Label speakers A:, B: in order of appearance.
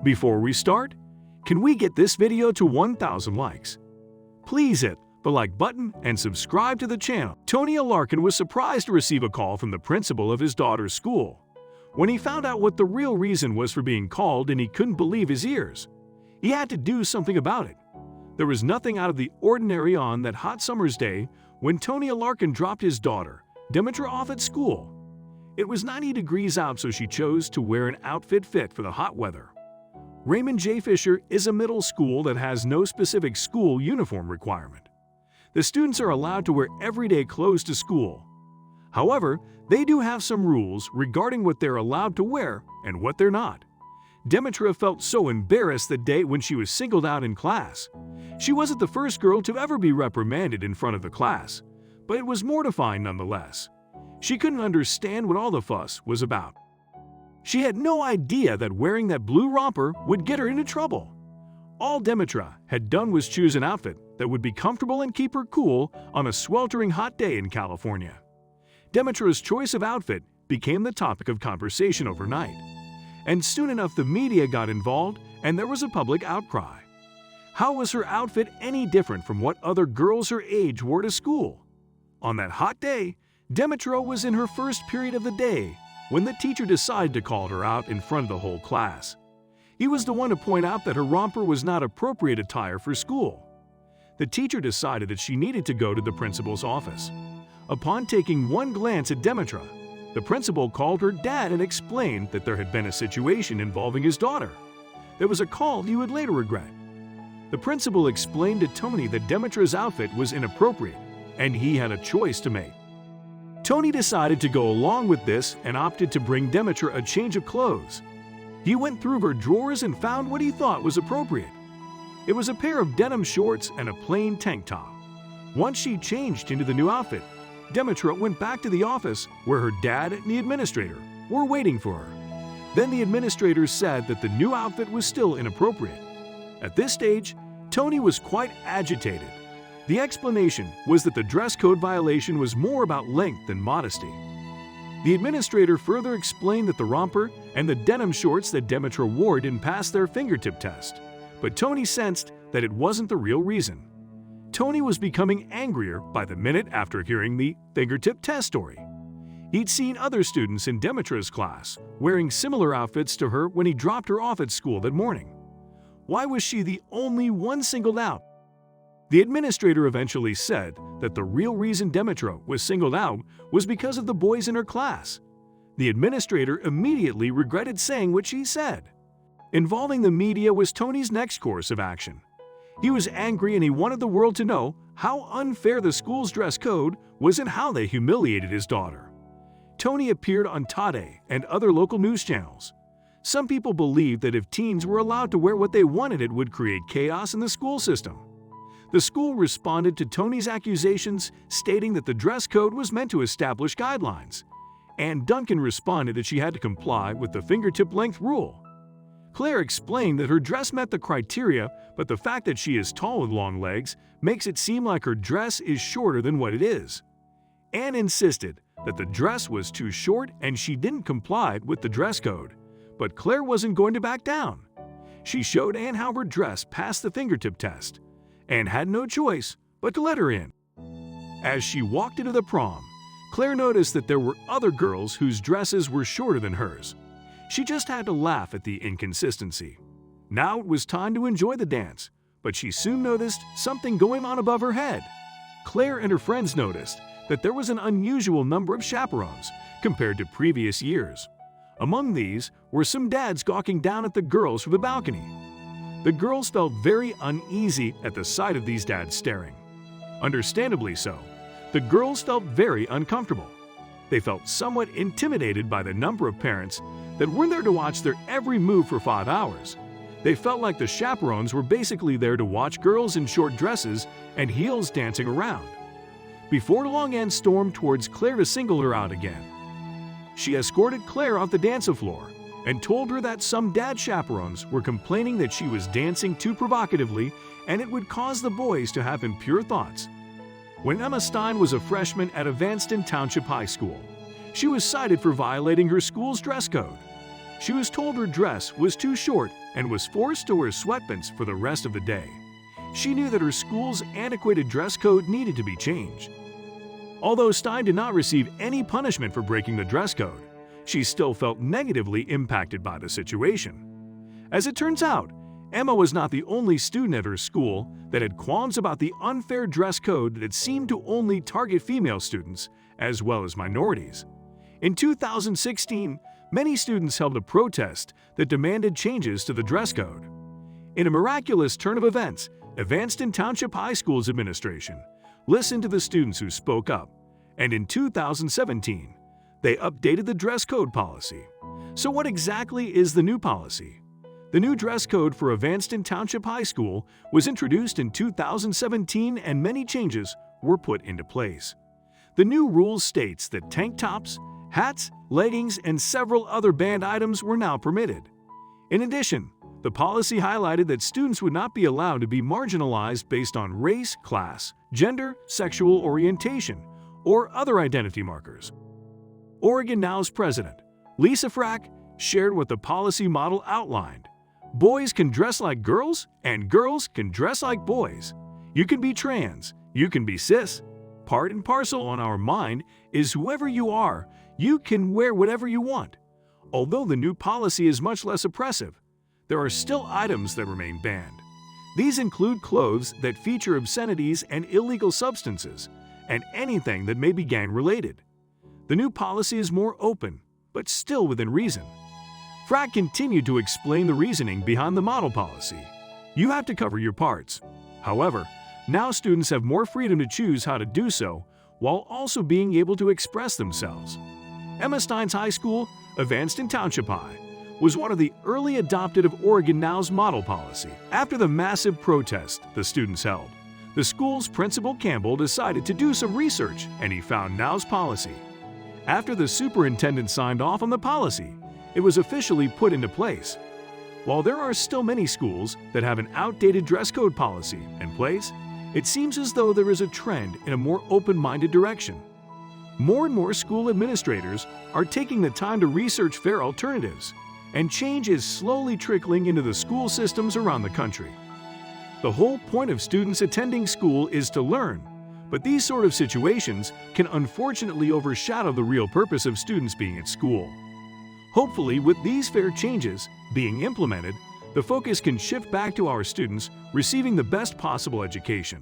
A: Before we start, can we get this video to 1,000 likes? Please hit the like button and subscribe to the channel. Tony Alarcon was surprised to receive a call from the principal of his daughter's school. When he found out what the real reason was for being called and he couldn't believe his ears, he had to do something about it. There was nothing out of the ordinary on that hot summer's day when Tony Alarcon dropped his daughter, Dimitras, off at school. It was 90 degrees out, so she chose to wear an outfit fit for the hot weather. Raymond J. Fisher is a middle school that has no specific school uniform requirement. The students are allowed to wear everyday clothes to school. However, they do have some rules regarding what they're allowed to wear and what they're not. Dimitras felt so embarrassed the day when she was singled out in class. She wasn't the first girl to ever be reprimanded in front of the class, but it was mortifying nonetheless. She couldn't understand what all the fuss was about. She had no idea that wearing that blue romper would get her into trouble. All Dimitras had done was choose an outfit that would be comfortable and keep her cool on a sweltering hot day in California. Dimitras' choice of outfit became the topic of conversation overnight. And soon enough the media got involved and there was a public outcry. How was her outfit any different from what other girls her age wore to school? On that hot day, Dimitras was in her first period of the day when the teacher decided to call her out in front of the whole class. He was the one to point out that her romper was not appropriate attire for school. The teacher decided that she needed to go to the principal's office. Upon taking one glance at Dimitras, the principal called her dad and explained that there had been a situation involving his daughter. There was a call he would later regret. The principal explained to Tony that Dimitras' outfit was inappropriate and he had a choice to make. Tony decided to go along with this and opted to bring Dimitras a change of clothes. He went through her drawers and found what he thought was appropriate. It was a pair of denim shorts and a plain tank top. Once she changed into the new outfit, Dimitras went back to the office where her dad and the administrator were waiting for her. Then the administrator said that the new outfit was still inappropriate. At this stage, Tony was quite agitated. The explanation was that the dress code violation was more about length than modesty. The administrator further explained that the romper and the denim shorts that Dimitras wore didn't pass their fingertip test, but Tony sensed that it wasn't the real reason. Tony was becoming angrier by the minute after hearing the fingertip test story. He'd seen other students in Dimitras' class wearing similar outfits to her when he dropped her off at school that morning. Why was she the only one singled out? The administrator eventually said that the real reason Dimitras was singled out was because of the boys in her class. The administrator immediately regretted saying what she said. Involving the media was Tony's next course of action. He was angry and he wanted the world to know how unfair the school's dress code was and how they humiliated his daughter. Tony appeared on Tade and other local news channels. Some people believed that if teens were allowed to wear what they wanted, it would create chaos in the school system. The school responded to Tony's accusations, stating that the dress code was meant to establish guidelines. And Duncan responded that she had to comply with the fingertip length rule. Claire explained that her dress met the criteria, but the fact that she is tall with long legs makes it seem like her dress is shorter than what it is. Anne insisted that the dress was too short and she didn't comply with the dress code, but Claire wasn't going to back down. She showed Anne how her dress passed the fingertip test. Anne had no choice but to let her in. As she walked into the prom, Claire noticed that there were other girls whose dresses were shorter than hers. She just had to laugh at the inconsistency. Now it was time to enjoy the dance, but she soon noticed something going on above her head. Claire and her friends noticed that there was an unusual number of chaperones compared to previous years. Among these were some dads gawking down at the girls from the balcony. The girls felt very uneasy at the sight of these dads staring. Understandably so, the girls felt very uncomfortable. They felt somewhat intimidated by the number of parents that were there to watch their every move for 5 hours. They felt like the chaperones were basically there to watch girls in short dresses and heels dancing around. Before long, Anne stormed towards Claire to single her out again. She escorted Claire off the dancing floor and told her that some dad chaperones were complaining that she was dancing too provocatively and it would cause the boys to have impure thoughts. When Emma Stein was a freshman at Evanston Township High School, she was cited for violating her school's dress code. She was told her dress was too short and was forced to wear sweatpants for the rest of the day. She knew that her school's antiquated dress code needed to be changed. Although Stein did not receive any punishment for breaking the dress code, she still felt negatively impacted by the situation. As it turns out, Emma was not the only student at her school that had qualms about the unfair dress code that seemed to only target female students as well as minorities. In 2016, many students held a protest that demanded changes to the dress code. In a miraculous turn of events, Evanston Township High School's administration listened to the students who spoke up, and in 2017, they updated the dress code policy. So what exactly is the new policy? The new dress code for Evanston Township High School was introduced in 2017 and many changes were put into place. The new rule states that tank tops, hats, leggings, and several other banned items were now permitted. In addition, the policy highlighted that students would not be allowed to be marginalized based on race, class, gender, sexual orientation, or other identity markers. Oregon Now's president, Lisa Frack, shared what the policy model outlined. Boys can dress like girls, and girls can dress like boys. You can be trans, you can be cis. Part and parcel on our mind is whoever you are, you can wear whatever you want. Although the new policy is much less oppressive, there are still items that remain banned. These include clothes that feature obscenities and illegal substances, and anything that may be gang-related. The new policy is more open, but still within reason. Frack continued to explain the reasoning behind the model policy. You have to cover your parts. However, now students have more freedom to choose how to do so while also being able to express themselves. Emma Stein's high school, Evanston Township High, was one of the early adopted of Oregon Now's model policy. After the massive protest the students held, the school's principal Campbell decided to do some research and he found Now's policy. After the superintendent signed off on the policy, it was officially put into place. While there are still many schools that have an outdated dress code policy in place, it seems as though there is a trend in a more open-minded direction. More and more school administrators are taking the time to research fair alternatives, and change is slowly trickling into the school systems around the country. The whole point of students attending school is to learn, but these sort of situations can unfortunately overshadow the real purpose of students being at school. Hopefully, with these fair changes being implemented, the focus can shift back to our students receiving the best possible education.